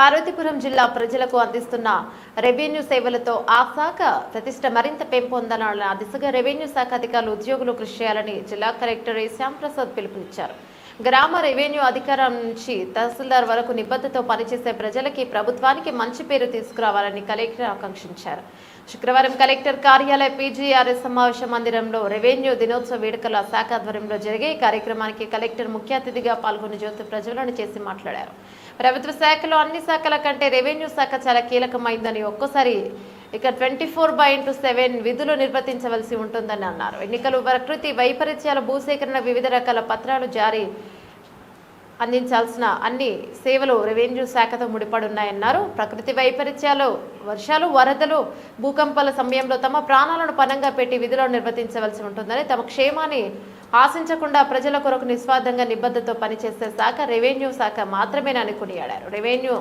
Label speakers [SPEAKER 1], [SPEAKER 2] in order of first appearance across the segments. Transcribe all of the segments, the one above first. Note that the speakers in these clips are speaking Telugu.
[SPEAKER 1] పార్వతీపురం జిల్లా ప్రజలకు అందిస్తున్న రెవెన్యూ సేవలతో ఆ శాఖ ప్రతిష్ట మరింత పెంపొందాలన్న దిశగా రెవెన్యూ శాఖ అధికారులు ఉద్యోగులు కృషి చేయాలని జిల్లా కలెక్టర్ ఏ శ్యాంప్రసాద్ పిలుపునిచ్చారు. గ్రామ రెవెన్యూ అధికారం నుంచి తహసీల్దార్ వరకు నిబద్ధతతో పనిచేసే ప్రజలకి ప్రభుత్వానికి మంచి పేరు తీసుకురావాలని కలెక్టర్ ఆకాంక్షించారు. శుక్రవారం కలెక్టర్ కార్యాలయ పీజీఆర్ఎస్ సమావేశ మందిరంలో రెవెన్యూ దినోత్సవ వేడుకల శాఖ ఆధ్వర్యంలో జరిగే కార్యక్రమానికి కలెక్టర్ ముఖ్య అతిథిగా పాల్గొని జ్యోతి ప్రజ్వలన చేసి మాట్లాడారు. ప్రభుత్వ శాఖలో అన్ని శాఖల కంటే రెవెన్యూ శాఖ చాలా కీలకమైందని, ఒక్కోసారి ఇక 24/7 విధులు నిర్వర్తించవలసి ఉంటుందని అన్నారు. ఎన్నికలు, ప్రకృతి వైపరీత్యాల, భూసేకరణ, వివిధ రకాల పత్రాలు జారీ అందించాల్సిన అన్ని సేవలు రెవెన్యూ శాఖతో ముడిపడున్నాయన్నారు. ప్రకృతి వైపరీత్యాలు, వర్షాలు, వరదలు, భూకంపాల సమయంలో తమ ప్రాణాలను పణంగా పెట్టి విధులను నిర్వర్తించవలసి ఉంటుందని, తమ క్షేమాన్ని ఆశించకుండా ప్రజల కొరకు నిస్వార్థంగా నిబద్ధతతో పనిచేసే శాఖ రెవెన్యూ శాఖ మాత్రమేనని కొనియాడారు. రెవెన్యూ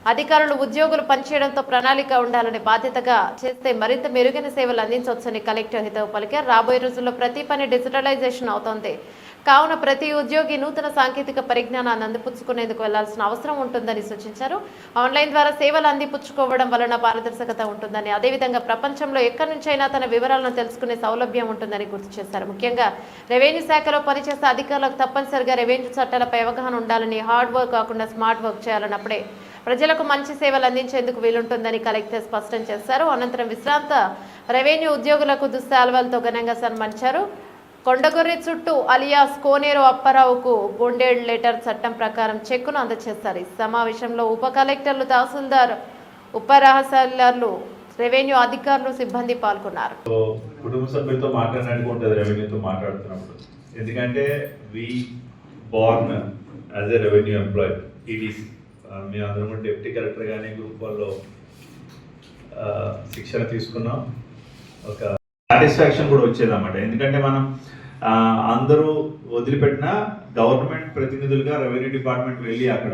[SPEAKER 1] అధికారులు, ఉద్యోగులు పనిచేయడంతో ప్రణాళిక ఉండాలని, బాధ్యతగా చేస్తే మరింత మెరుగైన సేవలు అందించవచ్చని కలెక్టర్ హితవు పలికారు. రాబోయే రోజుల్లో ప్రతి పని డిజిటలైజేషన్ అవుతోంది కావున ప్రతి ఉద్యోగి నూతన సాంకేతిక పరిజ్ఞానాన్ని అందిపుచ్చుకునేందుకు వెళ్లాల్సిన అవసరం ఉంటుందని సూచించారు. ఆన్లైన్ ద్వారా సేవలు అందిపుచ్చుకోవడం వలన పారదర్శకత ఉంటుందని, అదేవిధంగా ప్రపంచంలో ఎక్కడి నుంచైనా తన వివరాలను తెలుసుకునే సౌలభ్యం ఉంటుందని గుర్తు చేశారు. ముఖ్యంగా రెవెన్యూ శాఖలో పనిచేసే అధికారులకు తప్పనిసరిగా రెవెన్యూ చట్టాలపై అవగాహన ఉండాలని, హార్డ్ వర్క్ కాకుండా స్మార్ట్ వర్క్ చేయాలన్నప్పుడే ప్రజలకు మంచి సేవలు అందించేందుకు వీలుంటుందని కలెక్టర్ స్పష్టం చేశారు. అనంతరం విశ్రాంత రెవెన్యూ ఉద్యోగులకు దుశ్శాల్వాలతో ఘనంగా సన్మానించారు. కొండగొర్రె చుట్టూ అలియాస్ కోనేరు అప్పారావుకు బోండేడ్ లెటర్ చట్టం ప్రకారం చెక్కును అందజేస్తారు. ఈ సమావేశంలో ఉప కలెక్టర్లు, తహసీల్దార్, ఉప తహసీల్దార్లు, రెవెన్యూ అధికారులు, సిబ్బంది పాల్గొన్నారు.
[SPEAKER 2] కుటుంబ సభ్యులతో మాట్లాడినట్టు ఉంటుంది రెవెన్యూతో మాట్లాడుతున్నప్పుడు. ఎందుకంటే we born as a revenue employee, EDC. మేము అందరం కూడా డిప్యూటీ కలెక్టర్ కానీ గ్రూప్ వాళ్ళు శిక్షణ తీసుకున్నాం. ఒక సాటిస్ఫాక్షన్ కూడా వచ్చేదన్నమాట. ఎందుకంటే మనం అందరూ వదిలిపెట్టిన గవర్నమెంట్ ప్రతినిధులుగా రెవెన్యూ డిపార్ట్మెంట్ వెళ్ళి అక్కడ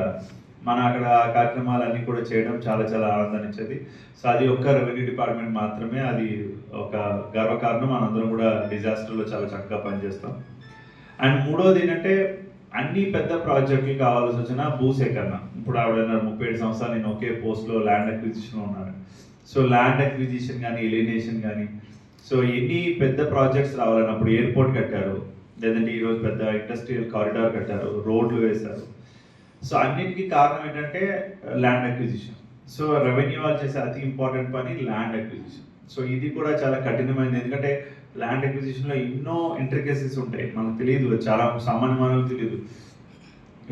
[SPEAKER 2] కార్యక్రమాలన్నీ కూడా చేయడం చాలా చాలా ఆనందాన్ని ఇచ్చేది. సో అది ఒక్క రెవెన్యూ డిపార్ట్మెంట్ మాత్రమే, అది ఒక గర్వకారణం. మనందరం కూడా డిజాస్టర్లో చాలా చక్కగా పనిచేస్తాం. అండ్ మూడోది ఏంటంటే, అన్ని పెద్ద ప్రాజెక్టులు కావాల్సి వచ్చిన భూసేకరణ. ఇప్పుడు ఆవిడ 37 సంవత్సరాలు నేను ఒకే పోస్ట్లో ల్యాండ్ అక్విజిషన్లో ఉన్నాను. సో ల్యాండ్ అక్విజిషన్ కానీ, ఎలినేషన్ కానీ, సో ఎన్ని పెద్ద ప్రాజెక్ట్స్ రావాలన్నప్పుడు ఎయిర్పోర్ట్ కట్టారు, లేదంటే ఈరోజు పెద్ద ఇండస్ట్రియల్ కారిడార్ కట్టారు, రోడ్లు వేశారు. సో అన్నిటికీ కారణం ఏంటంటే ల్యాండ్ అక్విజిషన్. సో రెవెన్యూ వాళ్ళు చేసే అతి ఇంపార్టెంట్ పని ల్యాండ్ అక్విజిషన్. సో ఇది కూడా చాలా కఠినమైనది. ఎందుకంటే ల్యాండ్ అక్విజిషన్లో ఎన్నో ఇంట్రికేసీస్ ఉంటాయి, మనకు తెలియదు, చాలా సామాన్య మానవులకు తెలియదు.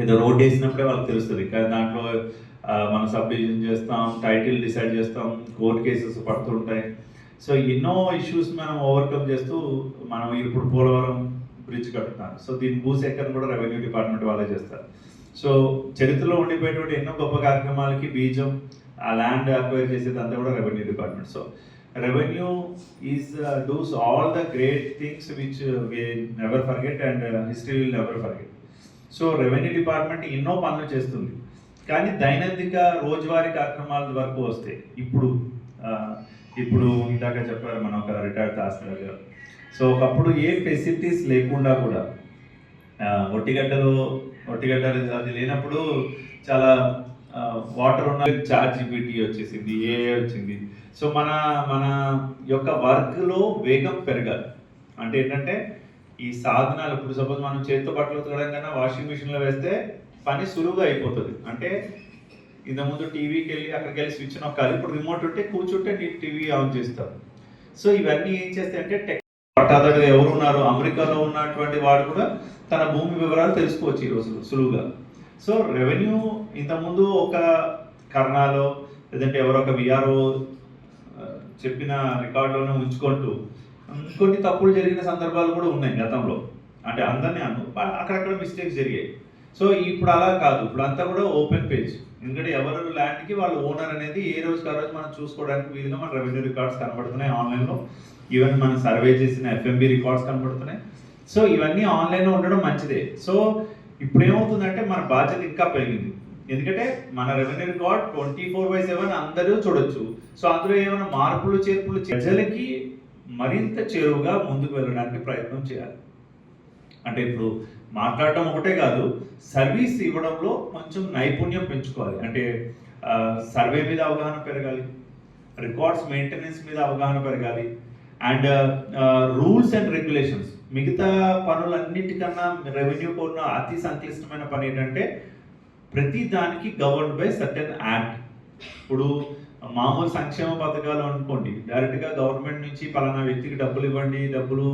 [SPEAKER 2] ఏదో రోడ్ వేసినప్పుడే వాళ్ళకి తెలుస్తుంది, కానీ దాంట్లో మనం సబ్ డివిజన్ చేస్తాం, టైటిల్ డిసైడ్ చేస్తాం, కోర్టు కేసెస్ పడుతుంటాయి. సో ఎన్నో ఇష్యూస్ మనం ఓవర్కమ్ చేస్తూ మనం ఇప్పుడు పోలవరం బ్రిడ్జ్ కడుతున్నాం. సో దీని భూసేకరణ కూడా రెవెన్యూ డిపార్ట్మెంట్ వాళ్ళే చేస్తారు. సో చరిత్రలో ఉండిపోయేటువంటి ఎన్నో గొప్ప కార్యక్రమాలకి బీజం ఆ ల్యాండ్ అక్వైర్ చేసేది అంతా కూడా revenue department. So revenue is does all the great things which we never forget and history will never forget. So revenue department ఎన్నో పనులు చేస్తుంది, కానీ దైనందిక రోజువారీ కార్యక్రమాల వరకు వస్తే ఇప్పుడు ఇందాక చెప్పారు మన ఒక రిటైర్డ్ తహసీల్దార్ గారు. సో ఒకప్పుడు ఏ ఫెసిలిటీస్ లేకుండా కూడా ఒట్టిగడ్డలు అది లేనప్పుడు చాలా వాటర్ ఉన్న చార్ట్ జీపీటీ వచ్చేసింది, ఏఏ వచ్చింది. సో మన యొక్క వర్క్లో వేగం పెరగాలి. అంటే ఏంటంటే ఈ సాధనాలు, ఇప్పుడు సపోజ్ మనం చేతితో బట్టలు ఉతకడం కన్నా వాషింగ్ మిషన్లో వేస్తే పని సులువుగా అయిపోతుంది. అంటే ఇంతకుముందు టీవీకి వెళ్ళి అక్కడికి వెళ్ళి స్విచ్ నొక్కాలి, ఇప్పుడు రిమోట్ ఉంటే కూర్చుంటే టీవీ ఆన్ చేస్తారు. సో ఇవన్నీ ఏం చేస్తాయంటే పట్టాదారులు ఎవరు ఉన్నారు, అమెరికాలో ఉన్నటువంటి వాడు కూడా తన భూమి వివరాలు తెలుసుకోవచ్చు ఈరోజు సులువుగా. సో రెవెన్యూ ఇంతకుముందు ఒక కర్ణాలో లేదంటే ఎవరో ఒక విఆర్ఓ చెప్పిన రికార్డులోనే ఉంచుకుంటూ కొన్ని తప్పులు జరిగిన సందర్భాలు కూడా ఉన్నాయి గతంలో. అంటే అందరినీ అక్కడక్కడ మిస్టేక్స్ జరిగాయి. సో ఇప్పుడు అలా కాదు, ఇప్పుడు అంతా కూడా ఓపెన్ పేజ్. ఎందుకంటే ఎవరు ల్యాండ్కి వాళ్ళు ఓనర్ అనేది ఏ రోజుకి ఆ రోజు మనం చూసుకోవడానికి వీలుగా మన రెవెన్యూ రికార్డ్స్ కనబడుతున్నాయి ఆన్లైన్లో. ఈవెన్ మనం సర్వే చేసిన FMB రికార్డ్స్ కనబడుతున్నాయి. సో ఇవన్నీ ఆన్లైన్లో ఉండడం మంచిదే. సో ఇప్పుడు ఏమవుతుందంటే మన బాధ్యత ఇంకా పెరిగింది. ఎందుకంటే మన రెవెన్యూ రికార్డ్ 24/7 అందరూ చూడొచ్చు. సో అందులో ఏమైనా మార్పులు చేర్పులు ప్రజలకి మరింత చేరువుగా ముందుకు వెళ్ళడానికి ప్రయత్నం చేయాలి. అంటే ఇప్పుడు మాట్లాడటం ఒకటే కాదు, సర్వీస్ ఇవ్వడంలో కొంచెం నైపుణ్యం పెంచుకోవాలి. అంటే సర్వే మీద అవగాహన పెరగాలి, రికార్డ్స్ మెయింటెనెన్స్ మీద అవగాహన పెరగాలి, అండ్ రూల్స్ అండ్ రెగ్యులేషన్స్. మిగతా పనులన్నిటికన్నా రెవెన్యూ కోడ్న అతి సంక్లిష్టమైన పని ఏంటంటే ప్రతి దానికి గవర్న్డ్ బై సర్టెన్ యాక్ట్. ఇప్పుడు మామూలు సంక్షేమ పథకాలు అనుకోండి, డైరెక్ట్గా గవర్నమెంట్ నుంచి పలానా వ్యక్తికి డబ్బులు ఇవ్వండి, డబ్బులు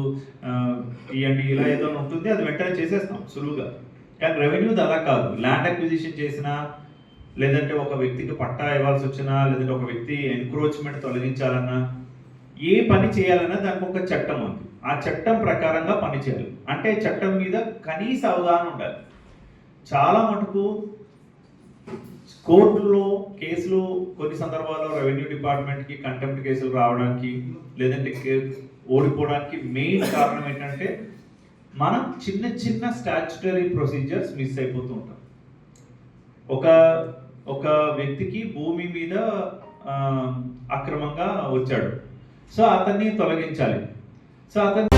[SPEAKER 2] ఇవ్వండి, ఇలా ఏదో ఉంటుంది, అది వెంటనే చేసేస్తాం సులువుగా. కానీ రెవెన్యూది అలా కాదు. ల్యాండ్ అక్విజిషన్ చేసినా, లేదంటే ఒక వ్యక్తికి పట్టా ఇవ్వాల్సి వచ్చినా, లేదంటే ఒక వ్యక్తి ఎన్క్రోచ్మెంట్ తొలగించాలన్నా, ఏ పని చేయాలన్నా దానికి ఒక చట్టం ఉంది. ఆ చట్టం ప్రకారంగా పని చేయాలి. అంటే చట్టం మీద కనీస అవగాహన ఉండాలి. చాలా మటుకు కోర్టులో కేసులు కొన్ని సందర్భాల్లో రెవెన్యూ డిపార్ట్మెంట్కి కంటెంప్ట్ కేసులు రావడానికి, లేదంటే ఓడిపోవడానికి మెయిన్ కారణం ఏంటంటే మనం చిన్న చిన్న స్టాచ్యుటరీ ప్రొసీజర్స్ మిస్ అయిపోతూ ఉంటాం. ఒక వ్యక్తికి భూమి మీద అక్రమంగా వచ్చాడు, సో అతన్ని తొలగించాలి. సో అతన్ని